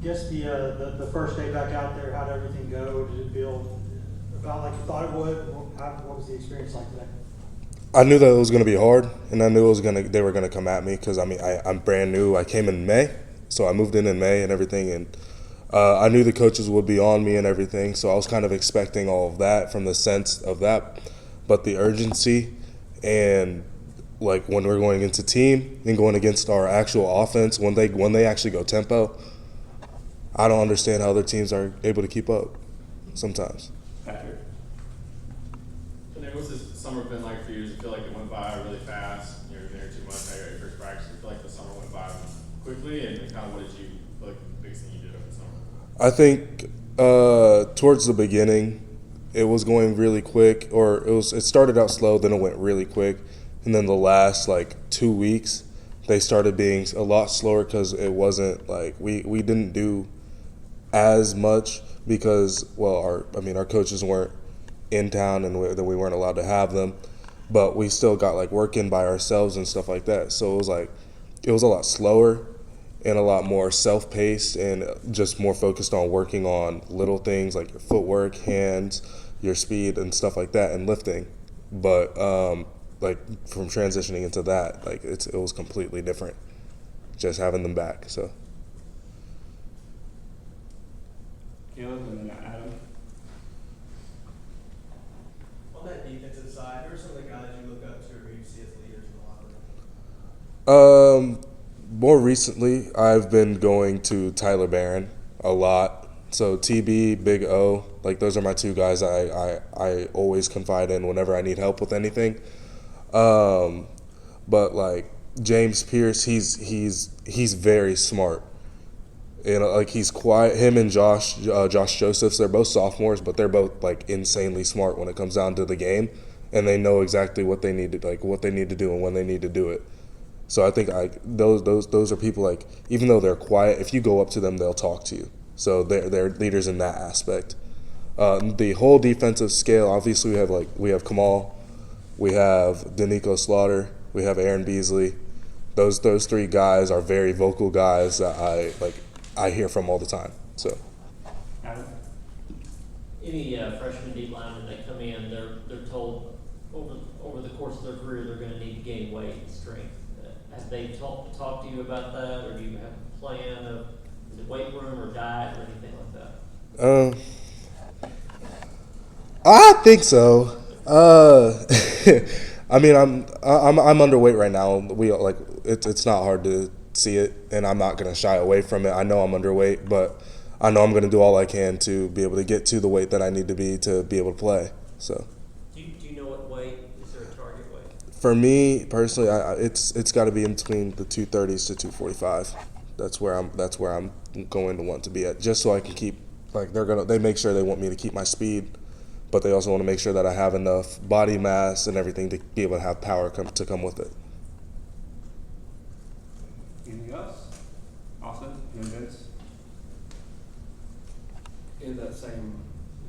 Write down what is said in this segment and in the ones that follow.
guess the first day back out there, how did everything go? Did it feel about like you thought it would? What was the experience like today? I knew that it was going to be hard, and I knew they were going to come at me because I'm brand new. I came in May, so I moved in May and everything, and I knew the coaches would be on me and everything. So I was kind of expecting all of that from the sense of that, but the urgency and like when we're going into team and going against our actual offense when they actually go tempo, I don't understand how other teams are able to keep up sometimes. Patrick. And then what's this summer been like for you? Does it feel like it went by really fast? You're there 2 months, now you're at your first practice. I feel like the summer went by quickly, and kind of what did you feel like the biggest thing you did over the summer? I think towards the beginning, it was going really quick, or it started out slow, then it went really quick, and then the last like 2 weeks, they started being a lot slower because it wasn't like we didn't do as much because our coaches weren't in town and we weren't allowed to have them, but we still got like work in by ourselves and stuff like that. So it was a lot slower and a lot more self-paced and just more focused on working on little things like your footwork, hands, your speed and stuff like that, and lifting. But like from transitioning into that, like it was completely different just having them back. So Caleb and then Adam. On that defensive side, who are some of the guys you look up to or who you see as leaders in the locker room? More recently, I've been going to Tyler Barron a lot. So TB, Big O, like those are my two guys I always confide in whenever I need help with anything. But like James Pierce, he's very smart. Like he's quiet. Him and Josh Josephs, they're both sophomores, but they're both like insanely smart when it comes down to the game, and they know exactly what they need to do and when they need to do it. So I think those are people like, even though they're quiet, if you go up to them, they'll talk to you. So they're leaders in that aspect. The whole defensive scale, obviously we have Kamal, we have Danico Slaughter, we have Aaron Beasley. Those three guys are very vocal guys that I hear from all the time. So. Adam. Any freshman D linemen that come in, they're told over the course of their career they're going to need to gain weight and strength. Have they talked to you about that, or do you have a plan of the weight room or diet or anything like that? I think so. I mean, I'm underweight right now. It's not hard to see it, and I'm not gonna shy away from it. I know I'm underweight, but I know I'm gonna do all I can to be able to get to the weight that I need to be able to play. So. Do you know what weight? Is there a target weight? For me personally, it's got to be in between the 230s to 245. That's where I'm going to want to be at, just so I can keep they make sure they want me to keep my speed, but they also want to make sure that I have enough body mass and everything to be able to have power to come with it. Anything else? Austin and Vince. In that same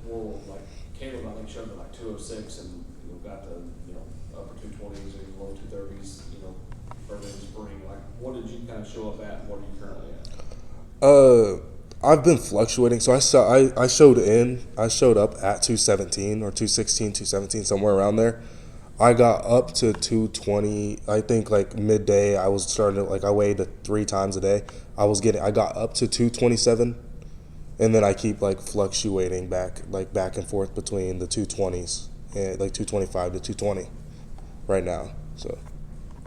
world, like Caleb, I think showed me like 206 and got the upper 220s or low 230s, early in the spring. Like, what did you kind of show up at, and what are you currently at? I've been fluctuating. So I showed up at 217 or 216, 217, somewhere around there. I got up to 220. I think like midday I was starting to, I weighed 3 times a day. I got up to 227, and then I keep fluctuating back and forth between the 220s and 225 to 220 right now. So.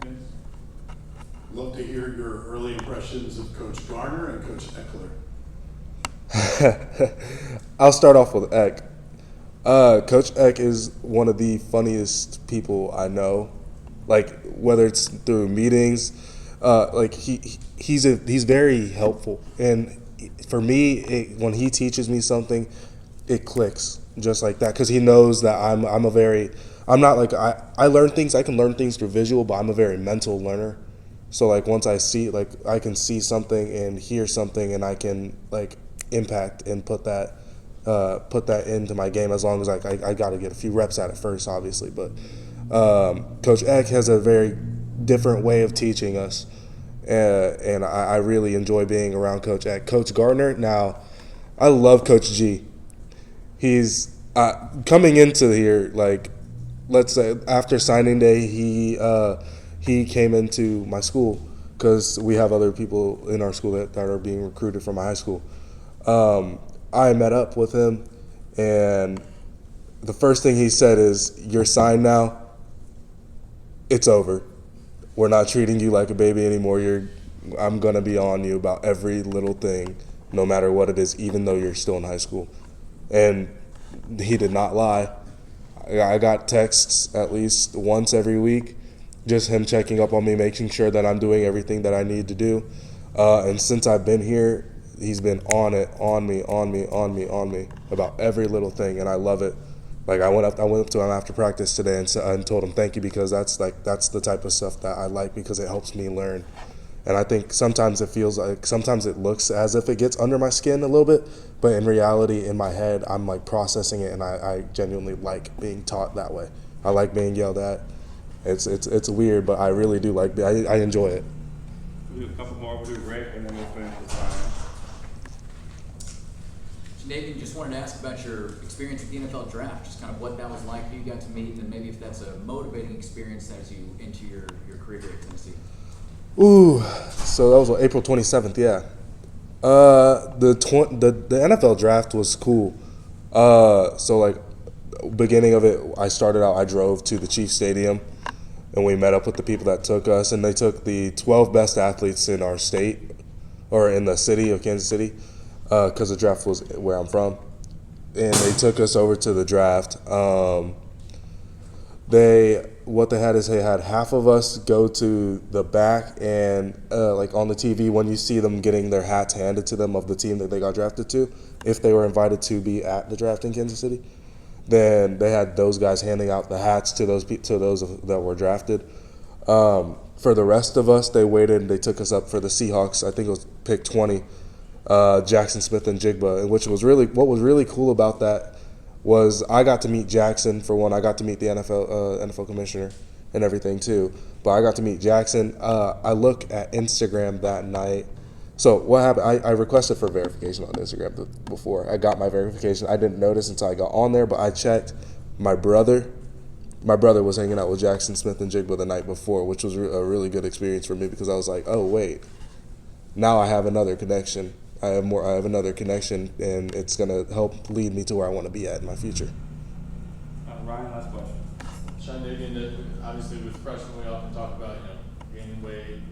Vince. Love to hear your early impressions of Coach Garner and Coach Eckler. I'll start off with Eck. Coach Eck is one of the funniest people I know. Whether it's through meetings, he's very helpful. And for me, when he teaches me something, it clicks just like that, because he knows that I learn things. I can learn things through visual, but I'm a very mental learner. So once I see, I can see something and hear something, and I can impact and put that into my game, as long as I got to get a few reps at it first, obviously. But Coach Eck has a very different way of teaching us, and I really enjoy being around Coach Gardner. Now, I love Coach G. He's coming into here, like, let's say after signing day, he came into my school because we have other people in our school that are being recruited from my high school. I met up with him, and the first thing he said is, "You're signed now. It's over. We're not treating you like a baby anymore. I'm gonna be on you about every little thing, no matter what it is, even though you're still in high school." And he did not lie. I got texts at least once every week, just him checking up on me, making sure that I'm doing everything that I need to do. And since I've been here, he's been on me about every little thing, and I love it. Like, I went up to him after practice today and told him thank you, because that's the type of stuff that I like, because it helps me learn. And I think sometimes it looks as if it gets under my skin a little bit, but in reality, in my head, I'm like processing it, and I genuinely like being taught that way. I like being yelled at. It's weird, but I really do like. I enjoy it. We'll do a couple more. We'll do Rick, and then we'll finish with Ryan. Chandavian, just wanted to ask about your experience at the NFL draft, just kind of what that was like, who you got to meet, and then maybe if that's a motivating experience as you into your career here at Tennessee. Ooh, so that was on April 27th, yeah. The NFL draft was cool. So like, beginning of it, I drove to the Chiefs Stadium, and we met up with the people that took us, and they took the 12 best athletes in our state, or in the city of Kansas City, because the draft was where I'm from, and they took us over to the draft. What they had is they had half of us go to the back, and like on the TV, when you see them getting their hats handed to them of the team that they got drafted to, if they were invited to be at the draft in Kansas City, then they had those guys handing out the hats to those that were drafted. For the rest of us, they waited and they took us up for the Seahawks. I think it was pick 20, Jackson Smith and Jigba, and what was really cool about that was I got to meet Jackson for one. I got to meet the NFL commissioner and everything too. But I got to meet Jackson. I look at Instagram that night. So what happened? I requested for verification on Instagram before I got my verification. I didn't notice until I got on there, but I checked. My brother was hanging out with Jackson Smith and Jigba the night before, which was a really good experience for me, because I was like, oh wait, now I have another connection. I have another connection, and it's gonna help lead me to where I want to be at in my future. Ryan, last question. Chandavian, obviously with freshmen, we often talk about gaining weight,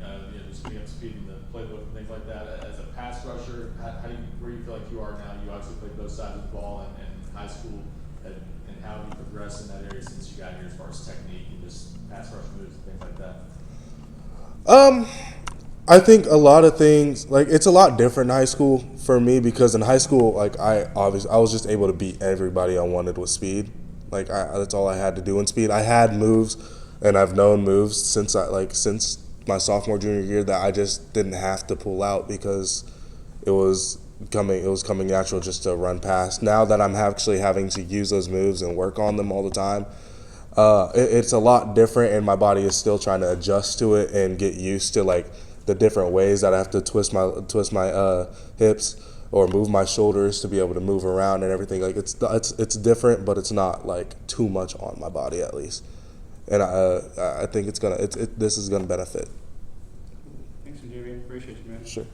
just being up to speed in the playbook and things like that. As a pass rusher, where do you feel like you are now? You obviously played both sides of the ball in high school, and how have you progressed in that area since you got here, as far as technique and just pass rush moves and things like that? I think a lot of things, like, it's a lot different in high school for me, because in high school, like, I was just able to beat everybody I wanted with speed. Like, that's all I had to do in speed. I had moves, and I've known moves since my sophomore, junior year, that I just didn't have to pull out, because it was coming natural just to run past. Now that I'm actually having to use those moves and work on them all the time, it's a lot different, and my body is still trying to adjust to it and get used to, like, the different ways that I have to twist my hips or move my shoulders to be able to move around and everything. Like, it's different, but it's not like too much on my body, at least. And I think this is gonna benefit. Thanks, Chandavian. Appreciate you, man. Sure.